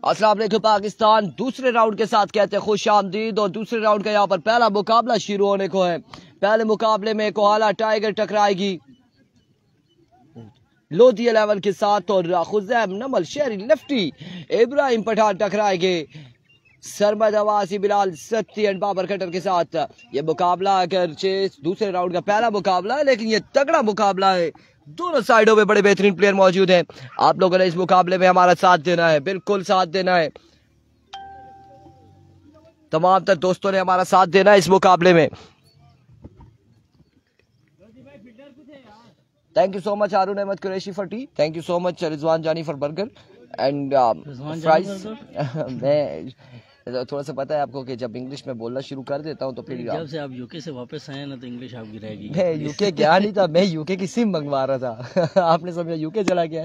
अस्सलाम वालेकुम पाकिस्तान। दूसरे राउंड के साथ कहते हैं खुश आमदीद और दूसरे राउंड का यहाँ पर पहला मुकाबला शुरू होने को है। पहले मुकाबले में कोहाला टाइगर टकराएगी लोधी 11 के साथ और खुजैम नमल शेरी लेफ्टी इब्राहिम पठान टकराएंगे सरमद अवासी बिलाल सत्ती एंड बाबर कटर के साथ। ये मुकाबला अगर दूसरे राउंड का पहला मुकाबला है लेकिन ये तगड़ा मुकाबला है। दोनों साइडों में बड़े बेहतरीन प्लेयर मौजूद हैं। आप लोगों ने इस मुकाबले में हमारा साथ देना है, बिल्कुल साथ देना है। तमाम तर दोस्तों ने हमारा साथ देना है इस मुकाबले में। Thank you so much Haroon Ahmed Qureshi for tea. Thank you so much Rizwan Jani for burger and fries. मैं थोड़ा सा पता है आपको कि जब इंग्लिश में बोलना शुरू कर देता हूँ तो फिर जब से आप यूके से वापस आए ना तो इंग्लिश आपकी रहेगी। मैं यूके गया नहीं था, मैं यूके की सिम मंगवा रहा था। आपने समझा यूके चला गया।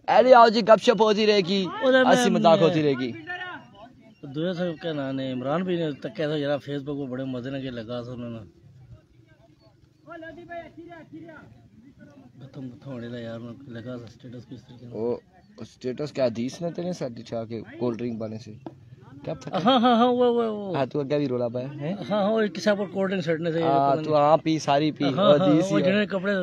अरे आओ जी, गपशप होती रहेगी, हंसी मजाक होती रहेगी। दूसरे से क्या नाम है इमरान भी तक कैसा जरा फेसबुक पर बड़े मजे के लगा था उन्होंने यार लगा था स्टेटस किस तरीके वो स्टेटस क्या हदीस ने तेरे साथ दिखा के कोल्ड ड्रिंक बने से क्या पता। हाँ वो हाँ तू क्या भी रोला पाया है। हाँ किसी पर कोल्ड ड्रिंक सटने से तू हाँ पी सारी पी वो जिन्हें कपड़े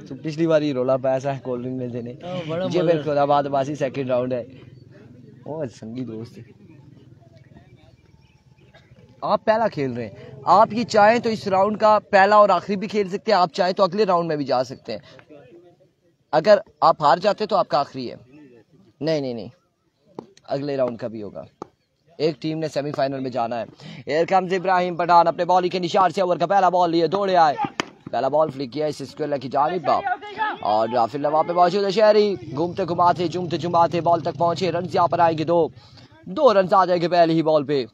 तू पिछली बार ही रोला पाया सा कोल्ड ड्रिंक में देने ये मेरे खुदाबाद बासी सेकंड राउंड है। ओ संगी दोस्त आप पहला खेल रहे हैं, आप ये चाहें तो इस राउंड का पहला और आखिरी भी खेल सकते हैं, आप चाहें तो अगले राउंड में भी जा सकते हैं। अगर आप हार जाते तो आपका आखिरी है। नहीं अगले राउंड का भी होगा। एक टीम ने सेमीफाइनल में जाना है। एयर कम्स इब्राहिम पठान अपने बॉलिंग के निशान से ओवर का पहला बॉल लिए दौड़े आए, पहला बॉल फ्लिक किया इस स्क्वेयर की जानिब और फिर वहां पे मौजूद है शहरी घूमते घुमाते झूमते झुमाते बॉल तक पहुंचे। रन यहाँ पर आएंगे दो रन आ जाएंगे पहले ही बॉल पे।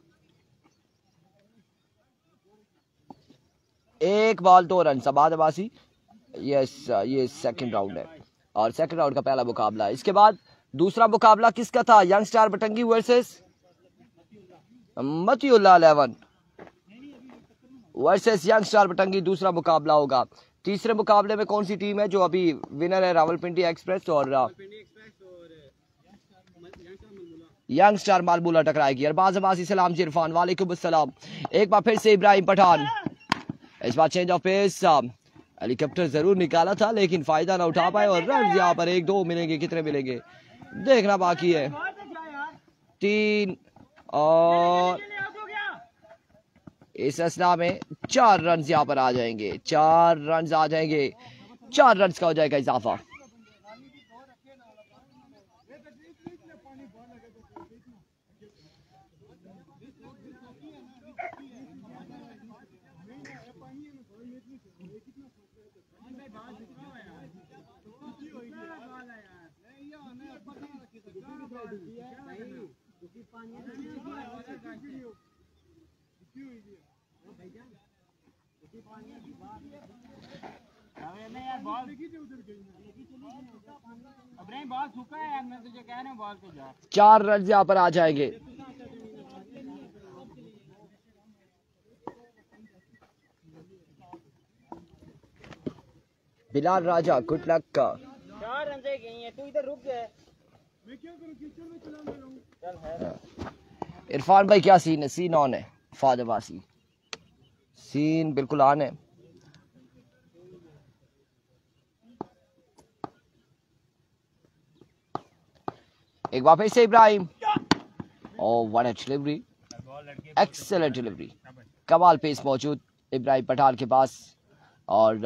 एक बॉल 2 रन सबाद अब्बासी। यस ये सेकंड राउंड है और सेकंड राउंड का पहला मुकाबला है। इसके बाद दूसरा मुकाबला किसका था? Young star Batangi versus Matiullah 11 versus young star Batangi दूसरा मुकाबला होगा। तीसरे मुकाबले में कौन सी टीम है जो अभी विनर है? रावलपिंडी एक्सप्रेस और यंग स्टार मालमूला टकराएगी। अरबाज अब्बासी सलाम जी इरफान वालेकुम अस्सलाम। एक बार फिर से इब्राहिम पठान, इस बार चेंज ऑफ पेस हेलीकॉप्टर जरूर निकाला था लेकिन फायदा ना उठा पाए और रन यहाँ पर 1-2 मिलेंगे, कितने मिलेंगे देखना बाकी है। 3 और इस असना में 4 रन यहाँ पर आ जाएंगे। 4 रन आ जाएंगे, 4 रन का हो जाएगा इजाफा। चार रन यहाँ पर आ जाएंगे। बिलाल राजा गुड लक का 4 रन से गई है, तू इधर रुक गया। इरफान भाई क्या सीन है? सीन ऑन है। फाद अब्बासी सीन बिल्कुल ऑन है। एक बार फिर से Ibrahim, oh what a delivery, excellent delivery, कमाल पेस मौजूद इब्राहिम पठान के पास और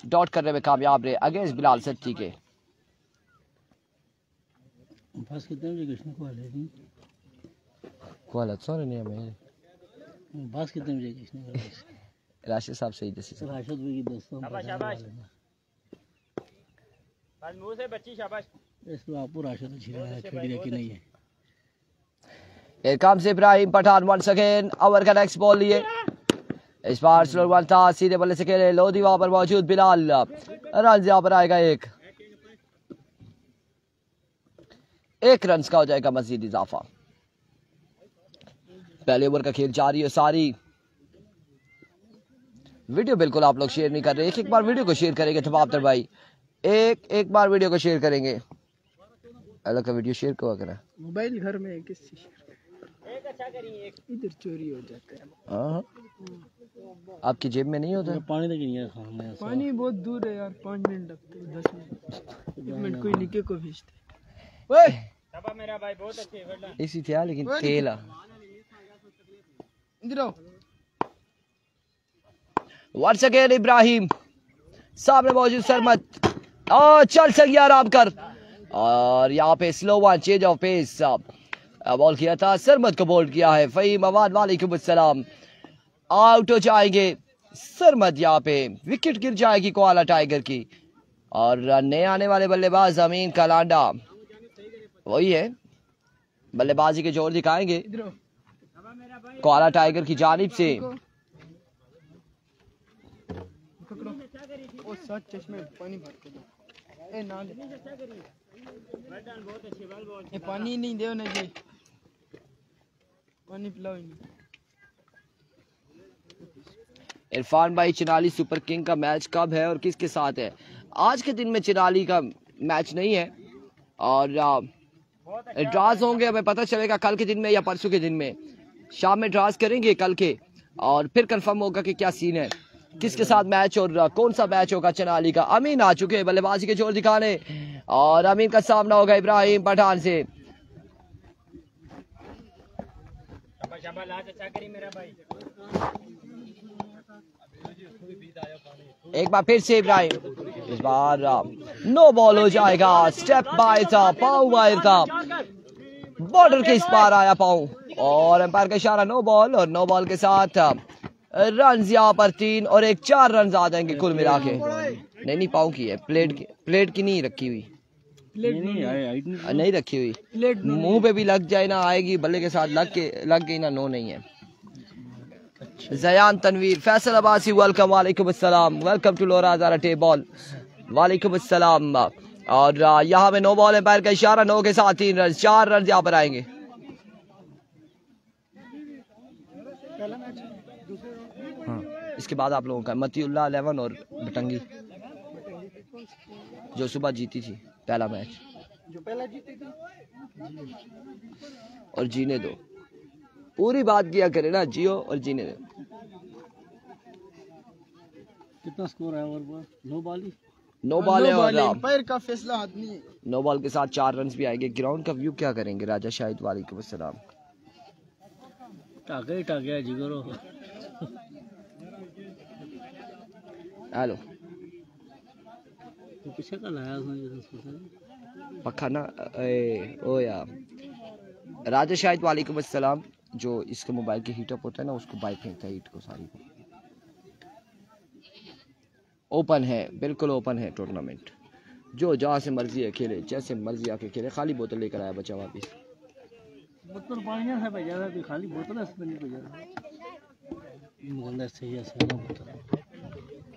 डॉट करने में कामयाब रहे अगेंस्ट बिलाल सत्ती के। बस कितने बजे कृष्ण को आले थी कोला सॉरी नहीं है बस कितने बजे कृष्ण को राशिद साहब सही जैसे राशिद भाई की दोस्तों शाबाश बस मुंह से बच्ची शाबाश। इसको आपको राशिद छिड़ा छोड़ी रखी नहीं है। Here comes Ibrahim Pathan once again, over का नेक्स्ट बॉल लिए। इस बार स्लो वन था, सीधे बल्ले से खेले लोधी वहां पर मौजूद बिलाल, रन यहाँ पर आएगा एक रन का हो जाएगा मजीद इजाफा। पहले ओवर का खेल जारी है सारी। वीडियो बिल्कुल आप लोग शेयर नहीं कर रहे, एक बार वीडियो को शेयर करेंगे तमाम तर भाई, एक बार वीडियो को शेयर करेंगे। अलग का वीडियो शेयर करा करा। मोबाइल घर में है, किससे एक अच्छा करिए एक इधर चोरी हो जाता है। हाँ आपकी जेब में नहीं होता? पानी तक नहीं है खाने से। पानी बहुत दूर है यार, 5 मिनट लगते हैं, 10 मिनट 1 मिनट कोई निके को भेजते। ओए शाबा मेरा भाई बहुत अच्छे वरना इसी थे लेकिन तेल आ इधर आओ। वंस अगेन इब्राहिम सामने मौजूद सरमत और चल सक यार आराम कर। और यहाँ पे slow one change of pace ball किया था, सरमत को बोल्ड किया है फहीम अवाद वालेकुम अस्सलाम। आउट हो जाएंगे सरमत, यहाँ पे विकेट गिर जाएगी कोआला टाइगर की। और नए आने वाले बल्लेबाज अमीन कलांडा वही है, बल्लेबाजी के जोर दिखाएंगे कोआला टाइगर की जानिब से। पकड़ो ओ 7 चश्मे पानी भर के दो। ए ना ले बहुत अच्छे बॉल बॉल ये पानी नहीं दे ना जी, पानी पिलाओ इन्हें। इरफान भाई चिनाली सुपर किंग का मैच कब है और किसके साथ है? आज के दिन में चिनाली का मैच नहीं है और ड्रास होंगे, हमें पता चलेगा कल के दिन में या परसों के दिन में। शाम में ड्रास करेंगे कल के और फिर कंफर्म होगा कि क्या सीन है, किसके साथ मैच और कौन सा मैच होगा चिनाली का। अमीन आ चुके हैं बल्लेबाजी के जोर दिखाने और अमीन का सामना होगा इब्राहिम पठान से। शाबा शाबा लाज अच्छा करी मेरा भाई। एक बार फिर से इब्राहिम, इस बार नो बॉल हो जाएगा। स्टेप बाय था, पाऊ बाहर था, बॉर्डर के इस पार आया पाऊ और एम्पायर का इशारा नो बॉल। और नो बॉल के साथ रन यहाँ पर 3 और 4 रन आ जाएंगे कुल मिला के। नहीं पाऊ की है, प्लेट की नहीं रखी हुई, नहीं रखी हुई, मुंह पे भी लग जाए ना आएगी, बल्ले के साथ लग गई ना, नो नहीं है। जयान तनवीर फैसल अब्बासी वेलकम, वालेकुम अस्सलाम, वेलकम टू लोरा हजारा टे बॉल, वालेकुम अस्सलाम। और यहाँ पे नो बॉल, एम्पायर का इशारा, नो के साथ 3 रन, 4 रन यहाँ पर आएंगे। हाँ, इसके बाद आप लोगों का मतीउल्लाह 11 और बटंगी जो सुबह जीती थी पहला मैच, जो पहला जीती थी। और जीने दो, पूरी बात किया करे ना, जियो और जीने दो। कितना स्कोर है? और नो बॉल ही, नो बॉल है और पैर का फैसला आदमी है। नो बॉल के साथ 4 रन भी आएंगे। ग्राउंड का व्यू क्या करेंगे राजा शाहिद, वालेकुम अस्सलाम। टाके ही टाके है जिगरो। हेलो तो पीछे का लाया उसने पक्का ना ओ यार राजा शाहिद वालेकुम अस्सलाम। जो इसके मोबाइल के हीटअप होता है ना, उसको बाइक फेंकता है हीट को सारी को। ओपन है, बिल्कुल ओपन है टूर्नामेंट, जो जहाँ से मर्जी है खेले, जैसे मर्जी आके खेले। खाली बोतल लेकर आया बच्चा वापिस। बोतल पानी से भेजा था, खाली बोतल से नहीं भेजा था।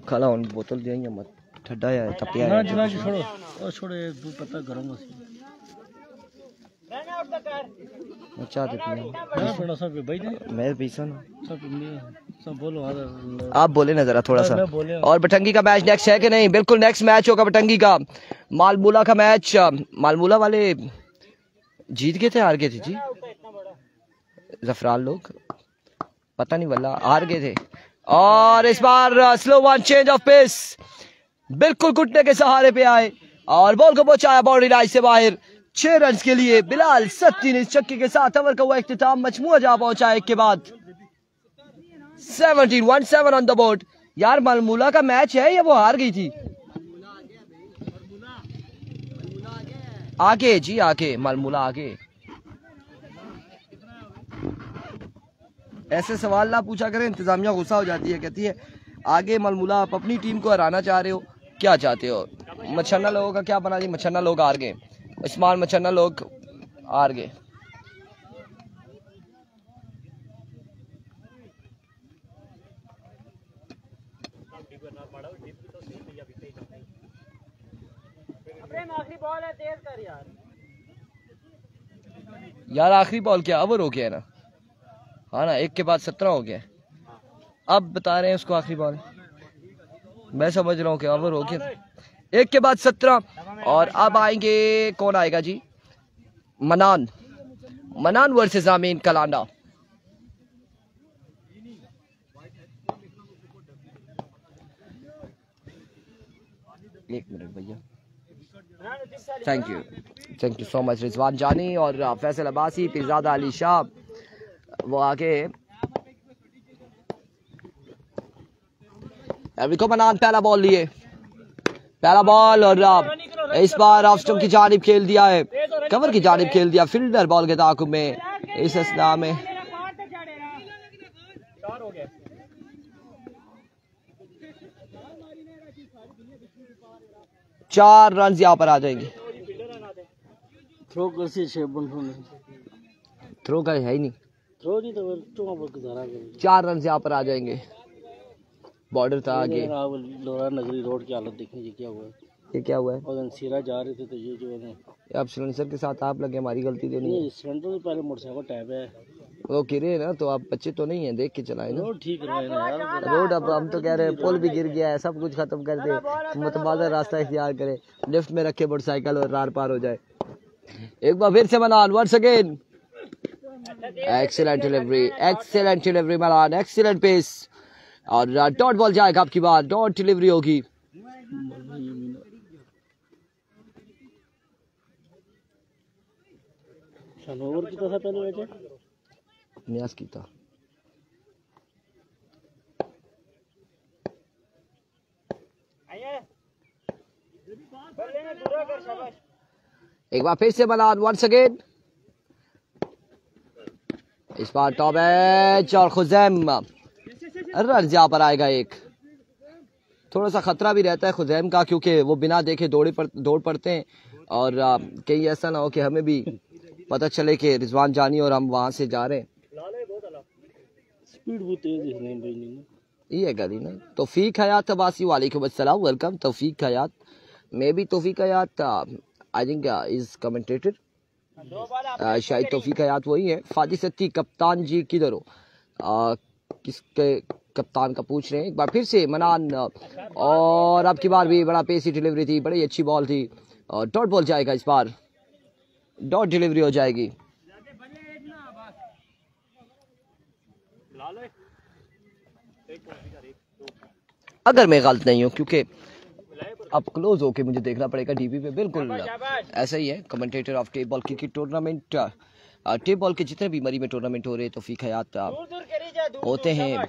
खाला उन बोतल दिया मत, ठंडा है तपिया ना है। ना छोड़ो और छोड़ो, दो पत्ता गरम हो सी रन आउट तक कर अच्छा देती ना थोड़ा सा भाई ने मैं पीसा ना, सब बोलो आप बोले ना जरा थोड़ा सा। मैं बोले। और बटंगी का मैच नेक्स्ट है कि नहीं? बिल्कुल नेक्स्ट मैच होगा बटंगी का। मालमूला का मैच, मालमूला वाले जीत गए थे हार गए थे जी? जफरान लोग पता नहीं वल्ला हार गए थे। और इस बार slow one change of pace, बिल्कुल घुटने के सहारे पे आए और बॉल को पहुंचाया बाउंड्री लाइन से बाहर। 6 रन के लिए बिलाल सत्ती ने इस छक्के के साथ ओवर का हुआ इख्तिताम। मजमुआ जा पहुंचा एक के बाद 17 ऑन द बोर्ड। यार मालमूला का मैच है या वो हार गई थी? आगे जी आगे, मालमूला आगे। ऐसे सवाल ना पूछा करें, इंतजामिया गुस्सा हो जाती है, कहती है आगे मालमूला, आप अपनी टीम को हराना चाह रहे हो, क्या चाहते हो? मच्छरना लोगों का क्या बना जी? मच्छरना लोग हार गए, उस्मान मच्छरना लोग हार गए। आखिरी बॉल है, तेज कर यार। यार आखिरी बॉल क्या ओवर हो गया ना? हाँ ना, 1 के बाद 17 हो गया। अब बता रहे हैं उसको आखिरी बॉल, मैं समझ रहा हूँ कि ओवर हो गया। 1 के बाद 17 और अब आएंगे, कौन आएगा जी? मनान वर्सेस आमीन कलांडा। एक मिनट भैया, thank you so much Rizwan जानी और फैसल अब्बासी, पिरजादा अली शाह वो आगे। मनान पहला बॉल लिए, पहला बॉल और इस बार ऑफ स्टंप की जानिब खेल दिया है, कवर की जानिब खेल दिया फील्डर बॉल के ताकुब में। इस असना में 4 रन यहाँ पर आ जाएंगे। थ्रो कर से 6 बन थ्रो का है ही नहीं, थ्रो नहीं तो चुमा पर गुजारा कर 4 रन यहाँ पर आ जाएंगे। बॉर्डर था आगे। लोरा नगरी रोड की हालत देखने ये क्या हुआ है, ये क्या हुआ है? और सीरा जा रहे थे तो ये जो है अब सिलेंडर के साथ आप लगे, हमारी गलती तो नहीं है। सिलेंडर से पहले मोटरसाइकिल टैब है, वो गिरे ना तो आप बच्चे तो नहीं है, देख के चलाए ना। रोड ठीक रहे ना यार, रोड अब हम तो कह रहे हैं पुल भी गिर गया है, सब कुछ खत्म कर दे, मुतबादल रास्ता इख्तियार करे, लिफ्ट में रखे मोटरसाइकिल और रार पार हो जाए। एक बार फिर से मनान वंस अगेन, एक्सीलेंट डिलीवरी मनान, एक्सीलेंट पेस और डॉट बॉल जाएगा आपकी बार, डॉट डिलीवरी होगी। ओवर कितना था पहले वैसे? न्यास की था। एक बार फिर से मनान वंस अगेन, इस बार टॉप एज और खुजैम रन यहाँ पर आएगा एक। थोड़ा सा खतरा भी रहता है खुजैम का, क्योंकि वो बिना देखे दौड़ पड़ते हैं और कहीं ऐसा ना हो कि हमें भी पता चले कि रिजवान जानी और हम वहां से जा रहे हैं। स्पीड बहुत तेज है ये गली ना। तौफीक हयात अब्बासी, वालेकुम अस्सलाम, welcome Taufiq Hayat. May be Taufiq Hayat I think is commentator, शायद तौफीक हयात वही है। फादी सत्ती कप्तान जी किधर हो, किसके कप्तान का पूछ रहे हैं। एक बार फिर से मनान और अब की बार भी बड़ा पेसी डिलीवरी थी, बड़ी अच्छी बॉल थी और डॉट बॉल जाएगा, इस बार डॉट डिलीवरी हो जाएगी। अगर मैं गलत नहीं हूं, क्योंकि अब क्लोज होके मुझे देखना पड़ेगा टीवी पे, बिल्कुल ऐसा ही है। Commentator of tape ball cricket tournament, tape ball के जितने भी मरी में टूर्नामेंट हो रहे हैं तौफीक हयात होते हैं,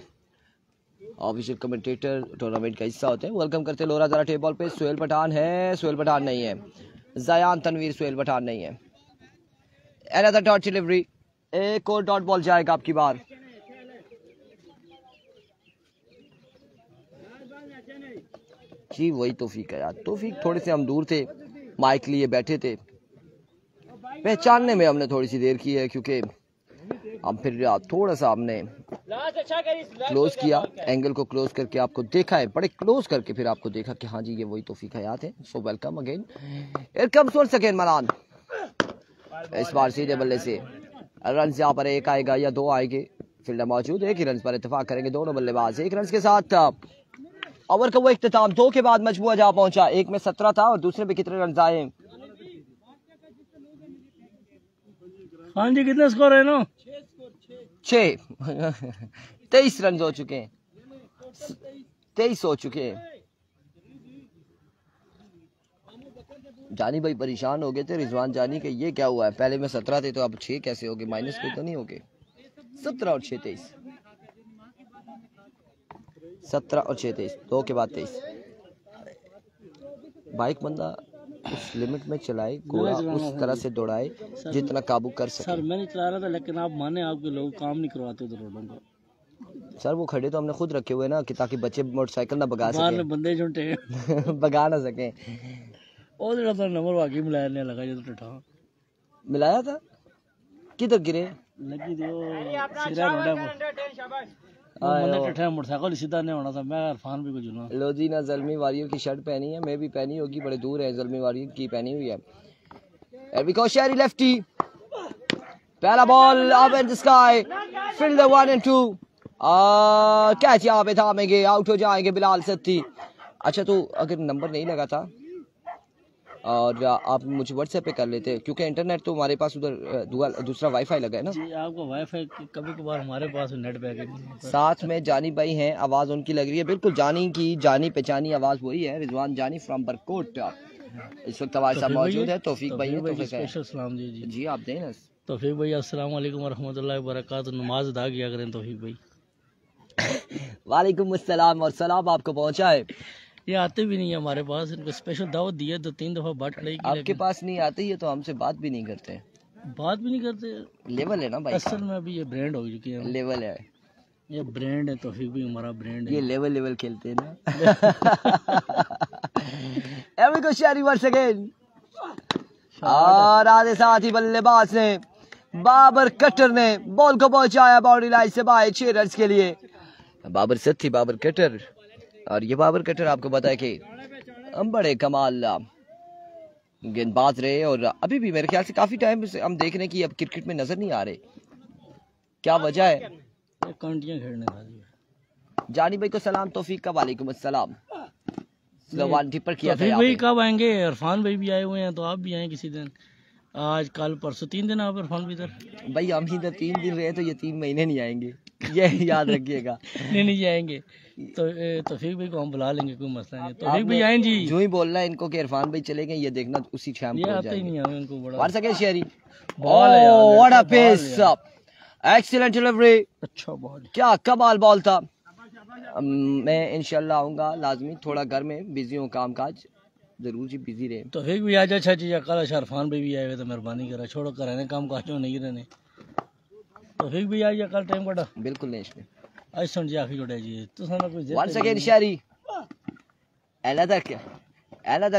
ऑफिशियल कमेंटेटर टूर्नामेंट का हिस्सा होते हैं। वेलकम करते हैं लोरा जरा टेप बॉल पे। सुहेल पठान है, सुहेल पठान नहीं है, जयान तनवीर, सुहेल पठान नहीं है। अनदर डॉट डिलीवरी, एक और डॉट बॉल जाएगा आपकी बार। जी वही तौफीक है यार, तौफीक थोड़े से हम दूर थे, माइक लिए बैठे थे, पहचानने में हमने थोड़ी सी देर की है, क्योंकि हम फिर थोड़ा सा हमने क्लोज किया, एंगल को क्लोज करके आपको देखा है, बड़े क्लोज करके फिर आपको देखा कि हाँ जी ये वही तौफीक हयात है। So welcome again, here comes once again Manan. इस बार सीधे बल्ले से रन यहाँ पर एक आएगा या 2 आएंगे, फील्डर मौजूद, एक ही रन पर इत्तेफाक करेंगे दोनों बल्लेबाज। 1 रन के साथ ओवर का वो इख्तिताम, 2 के बाद मजमूआ जा पहुंचा। एक में 17 था और दूसरे में कितने रन आए? हाँ जी कितने स्कोर है ना? 6 23 रन हो चुके हैं, 23 हो चुके हैं। जानी भाई परेशान हो गए थे रिजवान जानी के, ये क्या हुआ है, पहले में 17 थे तो अब 6 कैसे हो गए, माइनस पे तो नहीं हो गए? 17 और 6 23, 17 और 6 23, 2 के बाद 23। बाइक बंदा उस लिमिट में चलाए, घोड़ा उस तरह से दौड़ाए जितना काबू कर सके। सर मैं नहीं चला रहा था, लेकिन आप माने आपके लोग काम नहीं करवाते उधर रोडों का। सर वो खड़े तो हमने खुद रखे हुए ना, कि ताकि बच्चे मोटरसाइकिल ना भगा सके, बंदे झुंटे भगा ना सके। और जरा तो नंबर वाकई मिलाने लगा जो टटा मिलाया था, किधर गिरे? लगी दो सिरा रोडा पर मोटरसाइकिल सीधा नहीं होना था, मैं इरफान भी कुछ ना। लो जी ना ज़ल्मी वारियर की शर्ट पहनी है, मैं भी पहनी होगी, बड़े दूर है, ज़ल्मी वारियर की पहनी हुई है। एरविको शेरी लेफ्टी, पहला ball up in the sky, fielder 1 and 2, catch यहाँ पे थामेंगे, आउट हो जाएंगे बिलाल सत्ती। अच्छा तो अगर नंबर नहीं लगा था, और आप मुझे व्हाट्सएप पे कर लेते, क्योंकि इंटरनेट तो हमारे पास उधर दूसरा वाईफाई लगा है ना जी। आपका वाईफाई कभी कभार हमारे पास नेट पैक नहीं है। साथ में जानी भाई हैं, आवाज़ उनकी लग रही है बिल्कुल जानी की, जानी पहचानी आवाज़ वही है, रिजवान जानी फ्रॉम बरकोट। इस वक्त हमारे साथ मौजूद है तौफीक भाई है। तौफीक स्पेशल सलाम जी। जी आप दें ना। तौफीक भाई अस्सलाम वालेकुम वरहमतुल्लाहि वबरकातुहू। नमाज अदा किया करें तौफीक भाई। वालेकुम अस्सलाम, और सलाम आपको पहुंचा है। ये आते भी नहीं है हमारे पास, इनको स्पेशल दावत दी है, 2-3 दफ़ा बात लगी। आपके पास नहीं आते ही है तो हमसे बात भी नहीं करते, बात भी नहीं करते। लेवल है ना भाई, असल में अभी ये ब्रांड हो चुकी है, लेवल है, ये ब्रांड है। तौफीक भाई हमारा ब्रांड है। ये लेवल खेलते हैं ना। Every go Sherry once again। और आधे साथ ही बल्लेबाज ने बाबर कटर ने बॉल को पहुंचाया बाउंड्री लाइन से बाहर 6 रन के लिए। बाबर सत थी बाबर कटर, और ये बाबर कटर आपको पता है कि बड़े कमाल गेंदबाज रहे, और अभी भी मेरे ख्याल से काफी टाइम से हम देख रहे हैं कि अब क्रिकेट में नजर नहीं आ रहे। क्या वजह है? कांटियां खेलने का। जानी भाई को सलाम, तौफीक का वालेकुम अस्सलाम। स्लोवान पर किया था भाई कब आएंगे? इरफान भाई भी आए हुए हैं, तो आप भी आए किसी दिन, आज कल परसों 3 दिन आप इरफान भी इधर। भाई हम ही इधर 3 दिन रहे तो ये 3 महीने नहीं आएंगे, ये याद रखिएगा। नहीं जाएंगे तो तौफीक भाई को हम बुला लेंगे, कोई मसला नहीं। तौफीक भाई आए जी। जो ही बोलना है इनको कि इरफान भाई चले गए, ये देखना उसी शाम ये आते ही नहीं है उनको बड़ा मार सके शेरी। बॉल है यार, what a pace, excellent delivery, अच्छा बॉल, क्या कमाल बॉल था। मैं इंशाल्लाह आऊंगा लाजमी, थोड़ा घर में बिजी हूँ, काम काज जरूर जी बिजी रहे। तौफीक भी आज अच्छा चीज कल इरफान भाई भी आए हुए तो मेहरबानी करा, छोड़ो कराने काम काज नहीं रहने। तौफीक भी आई कल टाइम कटा बिल्कुल नहीं इसमें आज सुन जी आखिर जोड़े जी तो सारा कुछ once again Sheri another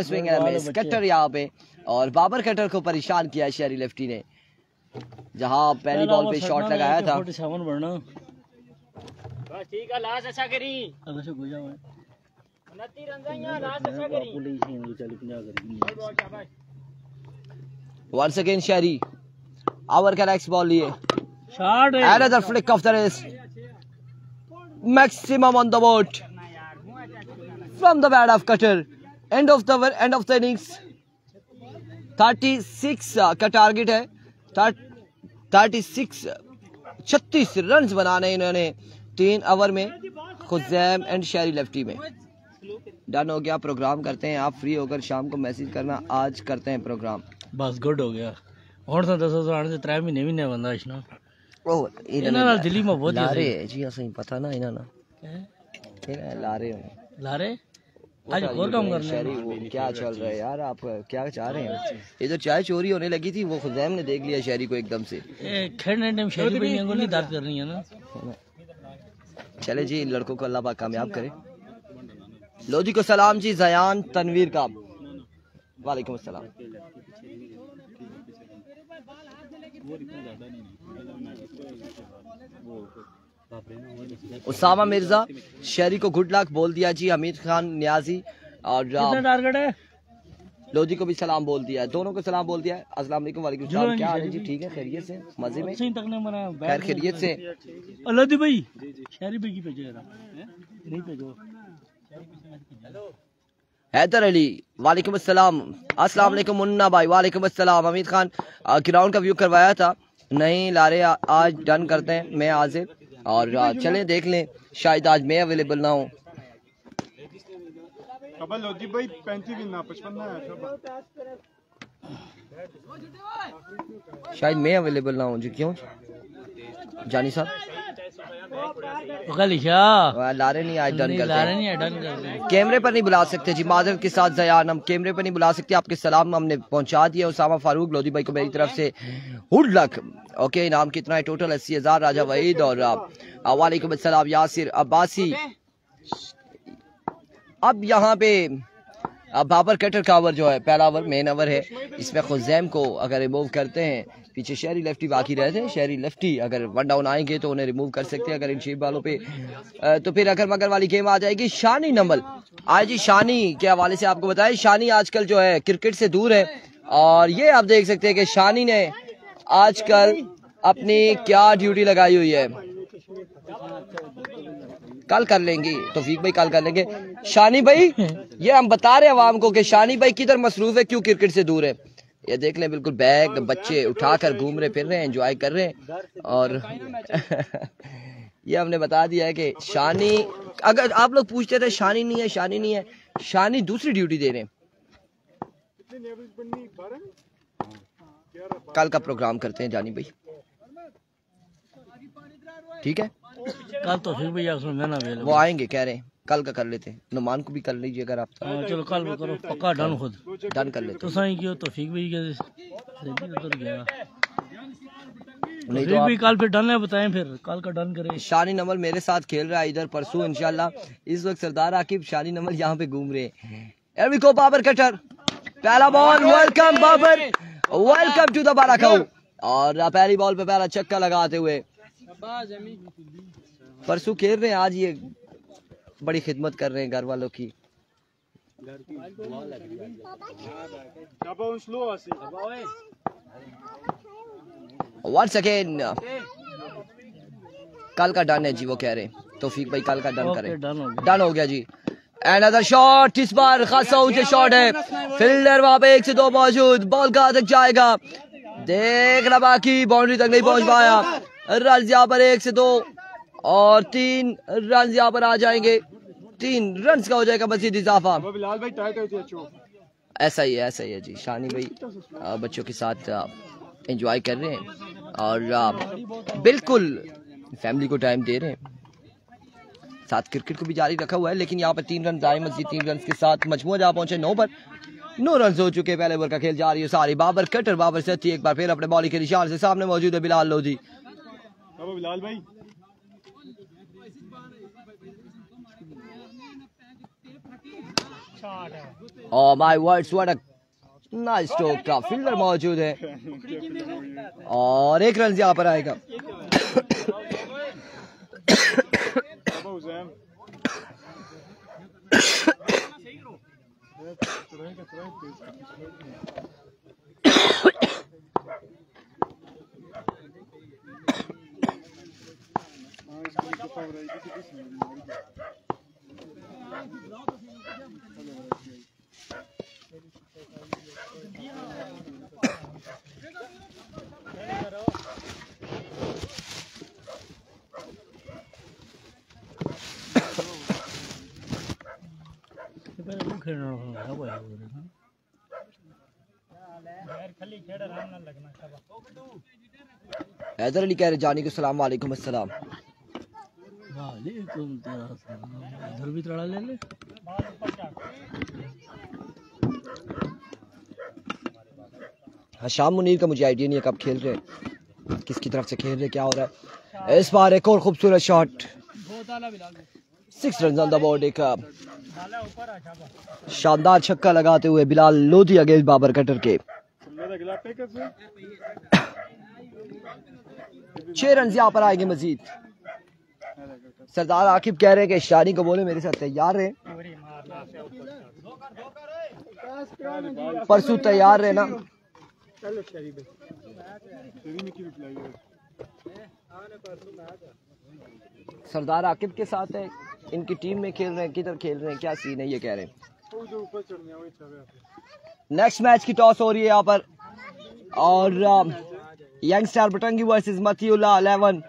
swing and a miss, cutter यहाँ पे, और बाबर कटर को परेशान किया शेरी लेफ्टी ने, जहां पहली बॉल पे शॉट लगाया था। 47 बढ़ना बस ठीक है, लास्ट अच्छा करी, अगर से गुजा हुआ 29 रन जाइए, लास्ट अच्छा करी। पुलिस ही 40-50 करेगी। वंस अगेन शेरी ओवर का नेक्स्ट बॉल लिए, शॉट है, another flick of the wrist, maximum on the board from the bat of Qatar, end of the innings 36 का टारगेट है, 36 रन बनाने इन्होंने 3 ओवर में, खुजैम एंड शेरी लेफ्टी में। डन हो गया, प्रोग्राम करते हैं, आप फ्री होकर शाम को मैसेज करना, आज करते हैं प्रोग्राम। बस गुड हो गया। और तो 10 आने से 3 महीने बंदा इसना ओ इन्हां दिल्ली में बहुत ला रहे जी, असं पता ना इन्हां ला रहे हो लारे आज और काम करना शेरी, वो क्या चल रहा है यार, आप क्या चाह रहे हैं? इधर चाय चोरी होने लगी थी, वो खुजैम ने देख लिया शेरी को एकदम से। खेलने टाइम शेरी भाई अंगुली दाद करनी है ना। चले जी, इन लड़कों को अल्लाह पाक कामयाब करे। लोधी को सलाम जी, जयान तनवीर का वालेकुम अस्सलाम। उसामा मिर्जा शेरी को गुड लक बोल दिया जी, हमीद खान न्याजी, और टारगेट है लोधी को भी सलाम बोल दिया है, दोनों को सलाम बोल दिया है। अस्सलाम वालेकुम। वालेकुम सलाम, क्या हाल है जी? ठीक है, खैरियत से, मजे में, खैर खैरियत से। लोधी भाई शेरी भाई की भेजो जरा, नहीं भेजो। हैदर अली वालेकुम अस्सलाम, अस्सलाम वालेकुम मुन्ना भाई वालेकुम अस्सलाम। हमीद खान ग्राउंड का व्यू करवाया था, नहीं ला रहे, आज डन करते हैं, मैं हाजिर, और चलें देख लें, शायद आज मैं अवेलेबल ना हूँ। भाई 35 ना 55 शायद मैं अवेलेबल ना हूँ जी, क्यों जानी साहब? लारे नहीं, आज डन करते हैं, कैमरे पर नहीं बुला सकते जी, माजरत के साथ जयान, हम कैमरे पर नहीं बुला सकते। आपके सलाम हमने पहुंचा दिया। उसामा फारूक लोधी भाई को मेरी तरफ से गुड लक। ओके, इनाम कितना है टोटल? 80,000। राजा वहीद और वालेकुम अस्सलाम यासिर अब्बासी। अब यहाँ पे बाबर कटर का ओवर जो है, पहला ओवर मेन ओवर है, इसमें खुजैम को अगर रिमूव करते हैं, पीछे शेरी लेफ्टी बाकी रहते हैं, शेरी लेफ्टी अगर 1 डाउन आएंगे तो उन्हें रिमूव कर सकते हैं, अगर इन शेप वालों पे तो फिर अगर मगर वाली गेम आ जाएगी। शानी नंबल आज जी, शानी के हवाले से आपको बताएं, शानी आजकल जो है क्रिकेट से दूर है, और ये आप देख सकते हैं कि शानी ने आजकल अपनी क्या ड्यूटी लगाई हुई है। कल कर लेंगे तौफीक भाई, कल कर लेंगे। शानी भाई, ये हम बता रहे हैं आवाम को कि शानी भाई किधर मसरूफ है, क्यों क्रिकेट से दूर है। ये देख लें, बिल्कुल बैग बच्चे उठाकर घूम रहे फिर रहे हैं, एंजॉय कर रहे हैं। और ये हमने बता दिया है कि शानी, अगर आप लोग पूछते थे शानी नहीं है, शानी नहीं है, शानी दूसरी ड्यूटी दे रहे हैं। कल का प्रोग्राम करते हैं जानी भाई, ठीक है। कल तो फिर भैया उसमें मैं ना वेल वो आएंगे कह रहे हैं, कल का कर लेते हैं। नुमान को भी कर लीजिए अगर आप चलो कल वो करो पक्का डन खुद डन कर लेते तो सही क्यों तो फिर भी के गया हैं। नहीं तो फिर आप, भी कल फिर डन है बताएं, फिर कल का डन करें। शानी नमल मेरे साथ खेल रहा है इधर, परसों इंशाल्लाह। इस वक्त सरदार आकिब शानी नमल यहाँ पे घूम रहे हैं। एविको बाबर कटर, पहला ball, welcome Babar, welcome to the Barakau. और पहली बॉल पे पहला छक्का लगाते हुए परसों खेल रहे हैं, आज ये बड़ी खिदमत कर रहे हैं घर वालों की। वंस अगेन कल का डन है जी, वो कह रहे हैं तौफीक भाई कल का डन करें। डन हो गया जी। अनदर शॉट, इस बार खासा ऊंचे शॉट है, फील्डर वहां पे 1 से 2 मौजूद, बॉल कहां तक जाएगा देखना बाकी, बाउंड्री तक नहीं पहुंच पाया। रन यहाँ पर 1 से 2 और 3 रन यहाँ पर आ जाएंगे, 3 रन का हो जाएगा मजीद इजाफा। बिलाल भाई टाइट होती है। ऐसा ही है जी। शानी भाई बच्चों के साथ एंजॉय कर रहे हैं और बिल्कुल फैमिली को टाइम दे रहे हैं, साथ क्रिकेट को भी जारी रखा हुआ है। लेकिन यहाँ पर 3 रन आए मजीद, 3 रन के साथ मजमूआ जहाँ पहुंचे 9 पर 9 रन हो चुके। पहले ओवर का खेल जारी है सारी, बाबर कटर, बाबर सेठी एक बार फिर अपने बॉलिंग के निशान से सामने मौजूद है बिलाल लोधी। बिलाल भाई Oh my words, what a nice stroke का फील्डर मौजूद है और 1 रन यहाँ पर आएगा। हैदर अली कह रहे जानी को सलाम वालेकुम अस्सलाम। वालेकुम इधर भी तड़ा ले ले। हाँ, शाम मुनीर का मुझे आइडिया नहीं है कब खेल रहे हैं, किसकी तरफ से खेल रहे, क्या हो रहा है। इस बार एक और खूबसूरत shot, 6 run on the board. एक शानदार छक्का लगाते हुए बिलाल लोधी अगेंस्ट बाबर कटर के। 6 रन यहाँ पर आएंगे मजीद। सरदार आकिब कह रहे हैं कि शानी को बोले मेरे साथ तैयार रहे, परसों तैयार रहे ना। सरदार आकिब के साथ है, इनकी टीम में खेल रहे हैं, किधर खेल रहे हैं, क्या सीन है ये कह रहे हैं। नेक्स्ट मैच की टॉस हो रही है यहाँ पर और यंगस्टार बटंगी वर्सेस मतीउल्लाह 11।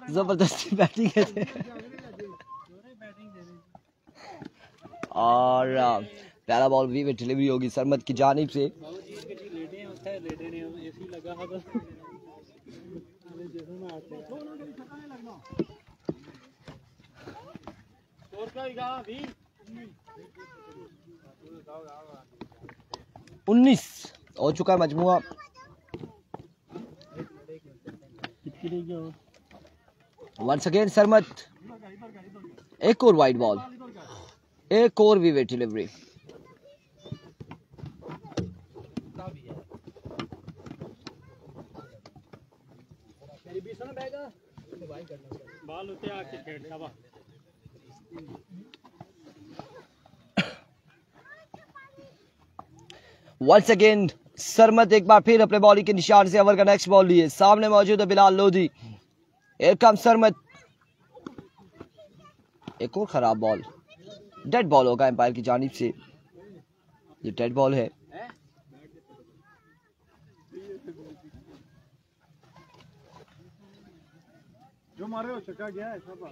जबरदस्ती बैटिंग करते और पहला बॉल भी डिलीवरी होगी सरमद की जानिब से। उन्नीस हो चुका है मजमुआ। वंस अगेन सरमद, एक और वाइड बॉल, एक और विवेट डिलीवरी। वंस अगेन सरमत एक बार फिर अपने बॉलिंग के निशान से ओवर का नेक्स्ट बॉल लिए, सामने मौजूद है बिलाल लोधी। हियर कम सरमत, एक और खराब बॉल, डेड बॉल होगा एम्पायर की जानिब से, ये डेड बॉल है। जो मारे हो छक्का गया है सब।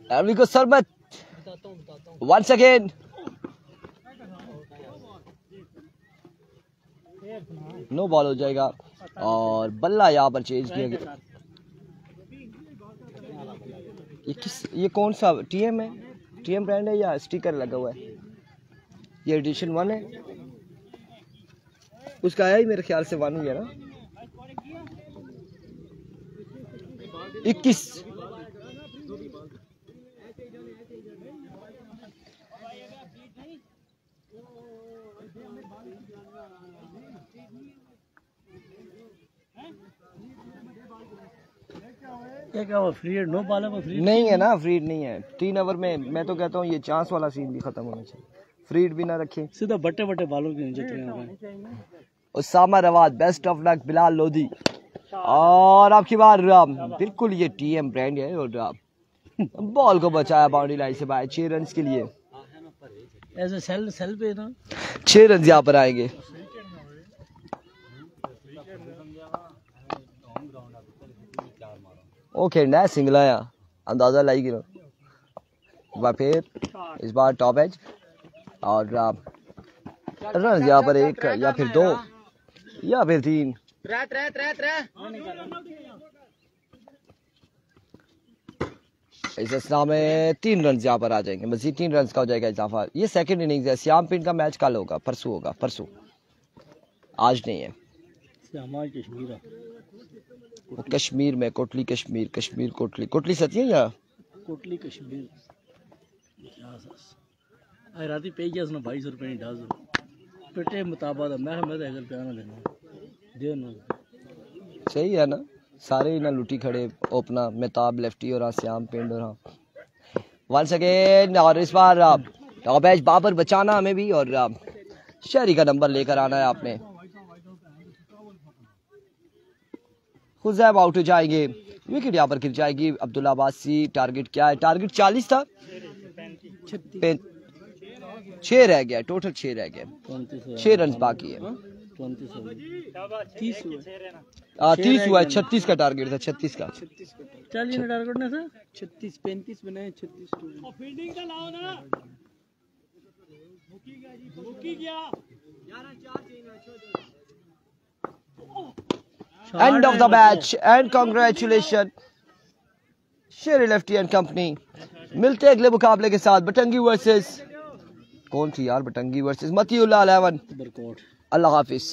And we go Sarmat once again, no ball हो जाएगा और बल्ला यहाँ पर चेंज किया गया। ये कौन सा टीएम है, टीएम ब्रांड है या स्टिकर लगा हुआ है? ये एडिशन 1 है, उसका आया ही मेरे ख्याल से 1 ही है ना। 21 क्या वो फ्री नो बॉल है, वो फ्री नहीं है ना, फ्रीड नहीं है। 3 ओवर में मैं तो कहता हूँ ये चांस वाला सीन भी खत्म होना चाहिए, फ्रीड भी ना रखें। सीधा बट्टे बट्टे बालों के नीचे हैं। Usama Rawad, best of luck Bilal Lodhi. और आपकी बार बिल्कुल ये टीएम ब्रांड है और बॉल को बचाया बाउंड्री लाइन से बाहर 6 रन के लिए। ऐसे सेल पे ना 6 रन यहाँ पर आएंगे। ओके नया सिंगल आया, अंदाजा लाई गिरो फिर इस बार टॉप एज और रन यहाँ पर 1 या फिर 2 या फिर 3। इस असना में 3 रन यहाँ पर आ जाएंगे, मजीद 3 रन का हो जाएगा इजाफा। ये सेकंड इनिंग्स है, श्याम पिंड का मैच कल होगा, परसों होगा, परसों, आज नहीं है। वो कश्मीर में कोटली, कश्मीर कोटली सती है या कोटली कश्मीर। आज राती पे गया उसने 2200 रुपये नहीं डाल पेटे मुताबिक मैं अगर प्याना देना सही है ना, सारे ना लुटी खड़े, ओपना मेहताब लेफ्टी और श्याम पिंड और वंस अगेन। और इस बार टॉप एज बाबर बचाना हमें भी और शहरी का नंबर लेकर आना है आपने। खुजैब आउट हो जाएंगे, विकेट यहाँ पर गिर जाएगी। अब्दुल्ला अब्बासी, टारगेट क्या है? टारगेट 40 था, 6 रह गया, टोटल 6 रह गया, 6 रन बाकी है। 30 हुआ है, 36 का टारगेट था, 36 का। 40 का टारगेट ना था, 36 35 बनाए, 36 फील्डिंग का लाओ ना, मुकी गया 11-4 End of the match and congratulations Sheri lefty and company. मिलते हैं अगले मुकाबले के साथ, बटंगी वर्सेस कौन थी यार, बटंगी वर्सेस मतीउल्लाह 11। बरकोट। अल्लाह हाफिज।